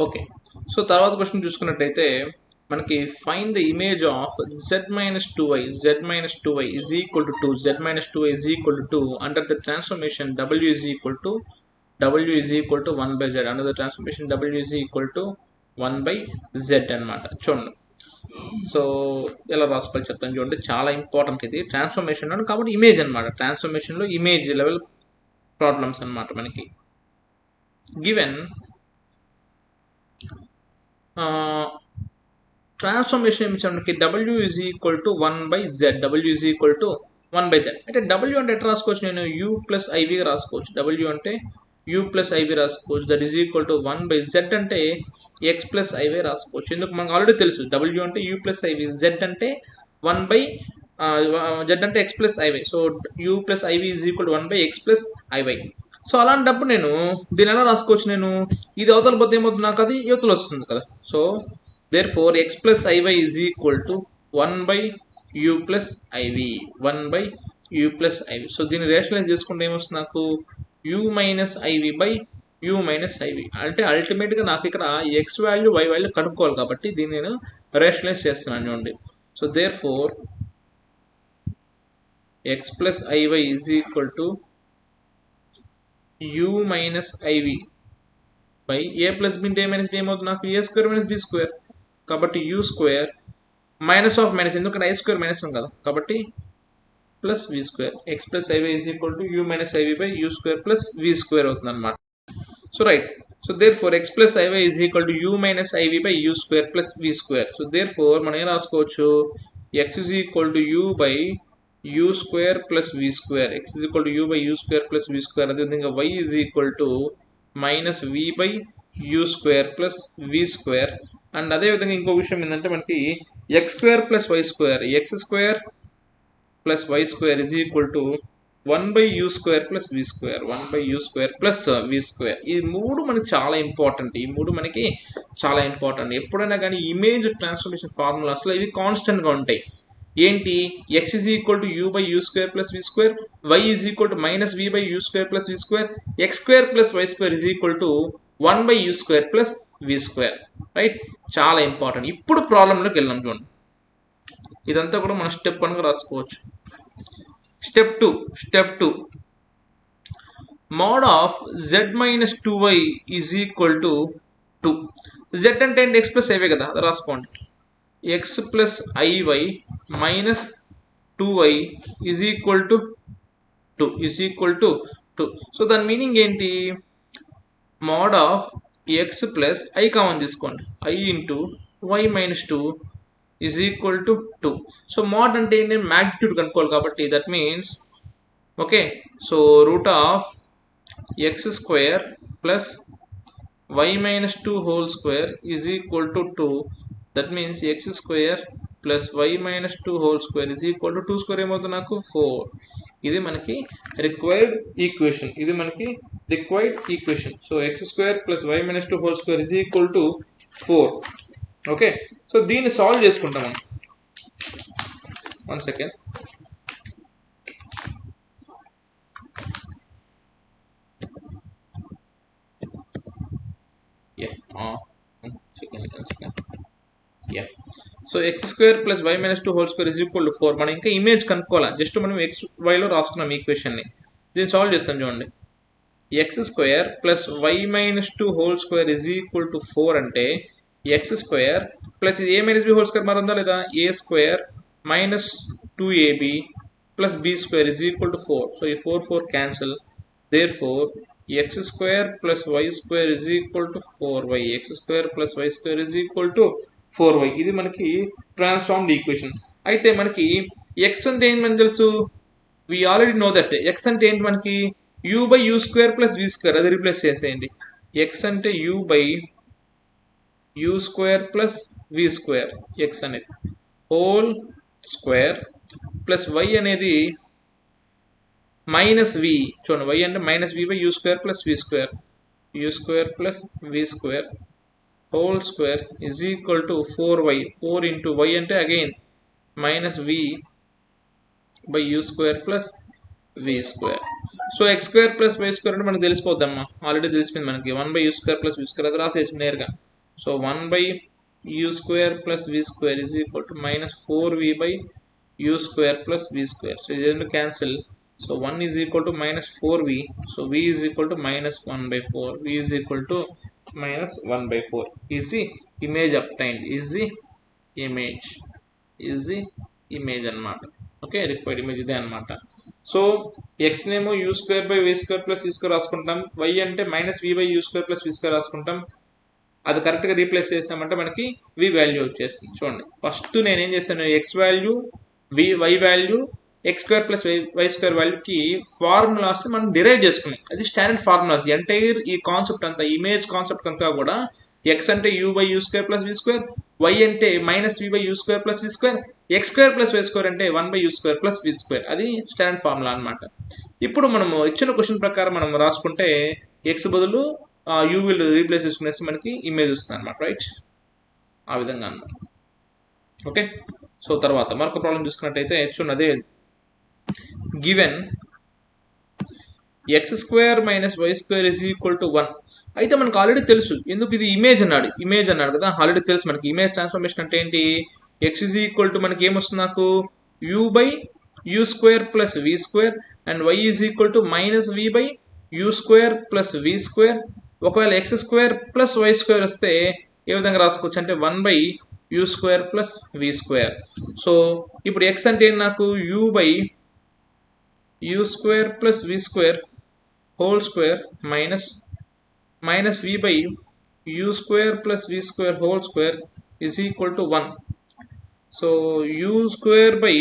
Okay, so తర్వాత question చూసుకున్నట్టయితే మనకి find the image of z-2y is equal to 2, z-2y is equal to 2 under the transformation w is equal to 1 by z. under the transformation w is equal to 1 by z అన్నమాట. చూడండి, so ఎలా రాసుకోవాలి చెప్తాను చూడండి, చాలా important ఇది transformation కాబట్టి image అనమాట. ట్రాన్స్ఫర్మేషన్లో ఇమేజ్ లెవెల్ ప్రాబ్లమ్స్ అనమాట. మనకి గివెన్ ట్రాన్స్ఫర్మేషన్ ఏమి ఇచ్చాడు మనకి, w is equal to 1 by z, w is equal to 1 by z. అంటే w అంటే ఎట్లా రాసుకోవచ్చు, నేను u ప్లస్ iv రాసుకోవచ్చు. w అంటే u ప్లస్ iv రాసుకోవచ్చు, that is equal to 1 by z అంటే x ప్లస్ iv రాసుకోవచ్చు. ఎందుకు మనకు ఆల్రెడీ తెలుసు w అంటే u ప్లస్ iv, z అంటే 1 by z అంటే x plus iv. So u plus iv is equal to 1 by x plus iv. So అలాంటప్పుడు నేను దీని ఎలా రాసుకోవచ్చు, నేను ఇది అవతల పోతే ఏమవుతుంది, నాకు అది యువతలు వస్తుంది కదా. So therefore x plus iy is equal to 1 by u plus iv, 1 by u plus iv. So దీన్ని రేషనలైజ్ చేసుకుంటే ఏమొస్తుంది నాకు, u minus iv by u minus iv. అంటే అల్టిమేట్గా నాకు ఇక్కడ x వాల్యూ y వాల్యూ కనుక్కోవాలి కాబట్టి దీన్ని నేను రేషనలైజ్ చేస్తున్నాను చూడండి. So therefore x plus iy is equal to u minus iv by a plus b into a minus b ఏమవుతుంది నాకు, a square minus b square. కాబట్టి u square minus of minus, ఎందుకంటే i స్క్వేర్ మైనస్ 1 కదా, కాబట్టి plus v square. x plus iy is equal to u minus iv by u square plus v square అవుతుంది అనమాట. So right, so therefore x plus iy is equal to u minus iv by u square plus v square. So therefore మనం ఏం రాసుకోవచ్చు, x is equal to u by u square plus v square, x is equal to u by u square plus v square. అదేవిధంగా y is equal to minus v by u square plus v square. And అదేవిధంగా ఇంకో విషయం ఏంటంటే మనకి x square plus why square, x square plus why square is equal to 1 by you square plus we square, 1 by you square plus we square. ఈ మూడు మనకి చాలా important, ఈ మూడు మనకి చాలా ఇంపార్టెంట్. ఎప్పుడైనా కానీ ఇమేజ్ ట్రాన్స్ఫర్మేషన్ ఫార్ములాస్లో ఇవి కాన్స్టెంట్గా ఉంటాయి. ఏంటి, x is equal to u by you square plus we square, y is equal to minus v by you square plus we square, x square plus why square is equal to 1 by you square plus we square. Right, చాలా important. ఇప్పుడు ప్రాబ్లంలోకి వెళ్ళాం చూడండి, ఇదంతా కూడా మనం step 1గా రాసుకోవచ్చు. Step 2 mode of z minus 2y is equal to 2. z అంటే ఏంటి, x ప్లస్ ఐవే కదా, అది రాసుకోండి. x plus i y minus 2y is equal to 2. So దాని మీనింగ్ ఏంటి, mod of x plus i common తీసుకోండి, i into y minus 2 is equal to 2. So mod అంటే నేను మ్యాగ్నిట్యూడ్ కనుక్కోవాలి కాబట్టి that means okay, so root of x square plus y minus 2 whole square is equal to 2. That means x square plus y minus 2 whole square is equal to 2 square ఏమవుతుంది నాకు 4. ఇది మనకి required equation. So x square plus y minus 2 whole square is equal to 4. Okay, so దీన్ని solve చేసుకుంటాం మనం. 1 second. So x square plus why minus 2 whole square is equal to 4. మనం ఇంకా image కనుక్కోవాలి, జస్ట్ మనం ఎక్స్ వైలో రాసుకున్నాం ఈక్వేషన్ని. దీన్ని సాల్వ్ చేస్తాం చూడండి. X square plus why minus 2 whole square is equal to 4 అంటే X square plus A minus B whole square మారుందా లేదా, A square minus 2ab plus B square is equal to 4. So ఈ 4 cancel. Therefore X square plus why square is equal to 4y, X square plus why square is equal to 4y. ఇది మనకి transformed equation. అయితే మనకి X అంటే ఏంటి మనకు తెలుసు, we already know that. X అంటే ఏంటి మనకి, u by you square plus we square, అది రీప్లేస్ చేసేయండి. ఎక్స్ అంటే u by you square plus we square, x అనేది హోల్ స్క్వేర్ ప్లస్ y అనేది మైనస్ వి. చూడండి, y అంటే minus v by you square plus we square, u square plus we square whole square is equal to 4y. 4 into y అంటే again minus v by you square plus we square. So x square plus why square అంటే మనకు తెలిసిపోద్దమ్మా, already తెలిసిపోయింది మనకి. 1 by you square plus we square, అది రాసేసి నేరుగా. So 1 by u square plus v square is equal to minus 4v by u square plus v square. So this is cancel. So 1 is equal to minus 4v. So v is equal to minus 1 by 4. V is equal to minus 1 by 4. Is the image obtained? Is the image? Is the image anamata? Okay, required image ide anamata. So x nemo u square by v square plus v square రాసుకుంటాం. y అంటే minus v by u square plus v square రాసుకుంటాం. అది కరెక్ట్గా replace చేసామంటే మనకి v value వచ్చేస్తుంది. చూడండి, first నేను ఏం చేశాను, x value y value x square plus why square వాల్యూకి ఫార్ములాస్ మనం డిరైవ్ చేసుకున్నాం. అది స్టాండర్డ్ ఫార్ములాస్. ఎంటైర్ ఈ కాన్సెప్ట్ అంతా, ఇమేజ్ కాన్సెప్ట్ అంతా కూడా x అంటే u by u square plus v square, y అంటే minus v by u square plus v square, x square plus y square అంటే 1 by u square plus v square. అది standard formula అనమాట. ఇప్పుడు మనము ఇచ్చిన క్వశ్చన్ ప్రకారం మనం రాసుకుంటే x బదులు u విల్ రీప్లేస్ చేసుకునేసి మనకి ఇమేజ్ వస్తుంది అనమాట. రైట్, ఆ విధంగా అన్నమాట. ఓకే, సో తర్వాత మరొక ప్రాబ్లం చూసుకున్నట్టయితే చూడండి, అదే given x square minus y square is equal to 1. అయితే మనకు ఆల్రెడీ తెలుసు, ఎందుకు ఇది ఇమేజ్ అన్నాడు కదా, ఆల్రెడీ తెలుసు మనకి. ఇమేజ్ ట్రాన్స్ఫర్మేషన్ అంటే ఏంటి, x ఇజ్ ఈక్వల్ టు మనకి ఏమొస్తుంది, నాకు u by you square plus we square and y is equal to minus v by you square plus we square. ఒకవేళ X square plus why square వస్తే ఏ విధంగా రాసుకోవచ్చు అంటే 1 by you square plus we square. So ఇప్పుడు X అంటే నాకు u by you square plus we square whole square minus v by u square plus v square whole square is equal to 1. So u square by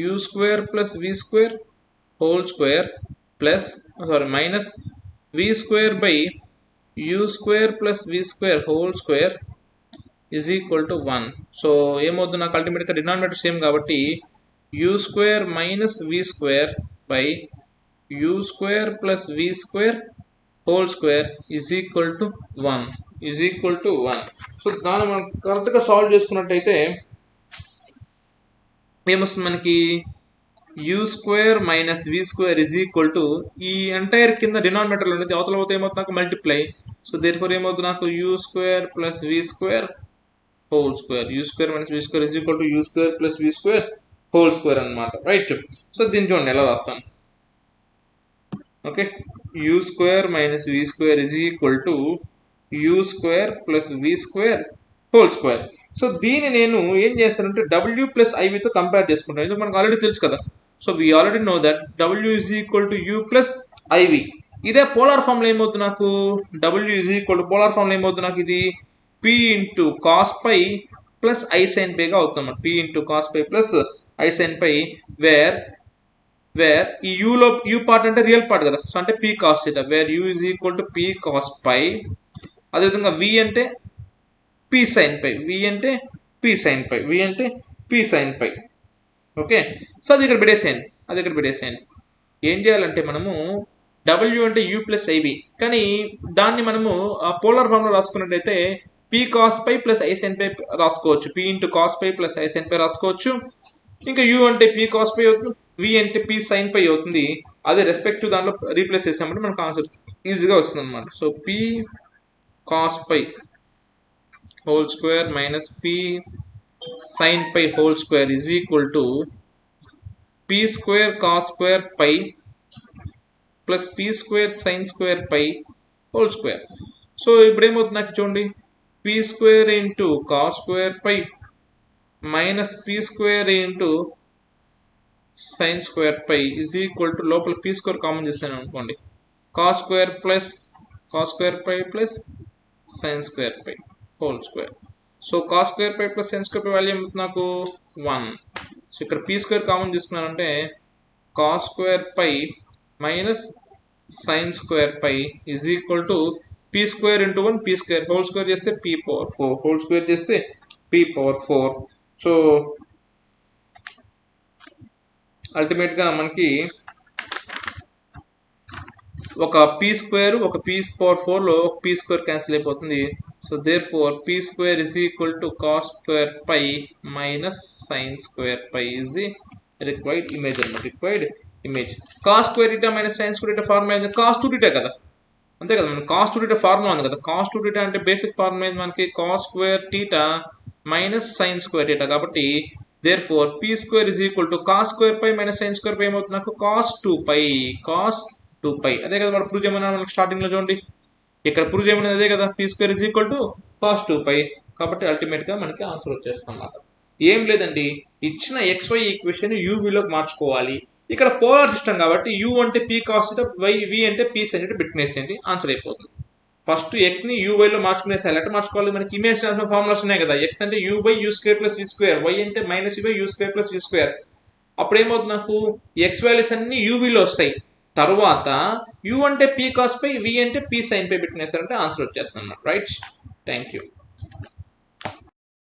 u square plus v square whole square plus minus v square by u square plus v square whole square is equal to 1. So ఏమవుతుంది, నాకు అల్టిమేట్గా denominator same కాబట్టి u square minus v square by u square plus v square whole square is equal to 1. So దాన్ని మనం కరెక్ట్గా solve చేసుకున్నట్టయితే ఏమొస్తుంది మనకి, u square minus v square is equal to ఈ ఎంటైర్ కింద డినామినేటర్లో ఉండేది అవతల పోతే ఏమవుతుంది నాకు మల్టిప్లై. సో దేర్ఫోర్ ఏమవుతుంది నాకు u square plus v square whole square. u square minus v square is equal to u square plus v square whole square అనమాట. రైట్, సో దీన్ని చూడండి ఎలా రాస్తాను. Okay, u square minus v square is equal to u square plus v square whole square. So దీన్ని నేను ఏం చేస్తానంటే w plus ఐవితో compare చేసుకుంటాను, ఎందుకు మనకు ఆల్రెడీ తెలుసు కదా. So we already know that w is equal to u plus i v. ఇదే పోలార్ ఫామ్లో ఏమవుతుంది నాకు, w is equal to polar ఫామ్లో ఏమవుతుంది నాకు, ఇది p into cos pi plus I sine పైగా అవుతుంది. p into cos pi plus I sine pi, where ఈ యూలో యూ పార్ట్ అంటే రియల్ పార్ట్ కదా, సో అంటే p cos theta, where u is equal to p cos pi. అదేవిధంగా v అంటే p sine పై, v అంటే p సైన్ పై. Okay, so అది ఇక్కడ పెట్టేసేయండి. ఏం చేయాలంటే మనము w అంటే u ప్లస్ ఐవి, కానీ దాన్ని మనము పోలార్ ఫామ్లో రాసుకున్నట్టయితే p cos pi plus I sine pi రాసుకోవచ్చు, p into cos pi plus I sine pi రాసుకోవచ్చు. ఇంకా u అంటే p కాస్ పై అవుతుంది, v అంటే p సైన్ పై అవుతుంది. అదే రెస్పెక్టివ్ దాంట్లో రీప్లేస్ చేసామంటే మన కాన్సెప్ట్ ఈజీగా వస్తుంది అనమాట. So p cos pi whole square minus p sine pi whole square is equal to p square cos square pi plus p square sine square pi whole square. So ఇప్పుడు ఏమవుతుంది నాకు చూడండి, p square into cos square pi minus p square into sine square pi is equal to, లోపల p square common చేస్తాను అనుకోండి, cos square pi plus sine square pi whole square. So cos square pi plus sine square pi value ఏమవుతుంది నాకు 1. So ఇక్కడ p square common తీసుకున్నానంటే cos square pi minus sine square pi is equal to p square into 1, p square whole square చేస్తే p power 4, whole square చేస్తే p power 4. So అల్టిమేట్గా మనకి ఒక p square ఒక p పవర్ 4లో ఒక p square cancel అయిపోతుంది. So therefore p square is equal to cos square pi minus sine square pi is the required image అనమాట. Cos square eta minus sine square eta formula ఏంది, cos 2 eta కదా. అంతే కదా, మనకి cos 2θ formula ఉంది కదా. Cos 2θ అంటే basic formula ఏంది మనకి, cos square theta minus sine square theta. కాబట్టి therefore P square is equal to cos square pi minus sine square pi ఏమవుతుంది నాకు, కాస్ 2π. అదే కదా మనం ప్రూవ్ చేయమన్నా మనకి స్టార్టింగ్ లో చూడండి, ఇక్కడ ప్రూవ్ చేయమన్నది అదే కదా, P square is equal to cos 2π. కాబట్టి అల్టిమేట్ గా మనకి ఆన్సర్ వచ్చేస్తుంది అన్నమాట. ఏం లేదండి, ఇచ్చిన XY ఈక్వేషన్ UVలోకి మార్చుకోవాలి. ఇక్కడ పోలార్ సిస్టమ్ కాబట్టి U అంటే P కాస్ వై, V అంటే P సైన్ పెట్టినేసేయండి, ఆన్సర్ అయిపోతుంది. ఫస్ట్ x ని UY లో మార్చుకునేసారి ఎట్లా మార్చుకోవాలి, మనకి ఇమేజ్ ట్రాన్స్ఫర్ ఫార్ములాస్ ఉన్నాయి కదా. x అంటే U/U² + V², y అంటే -U/U² + V². అప్పుడు ఏమవుతుంది నాకు, x వాల్యూస్ అన్ని UVలో వస్తాయి. తర్వాత U అంటే P కాస్ పై, V అంటే P సైన్ పై పెట్టినేసారంటే ఆన్సర్ వచ్చేస్తుంది అన్నమాట. Right, thank you.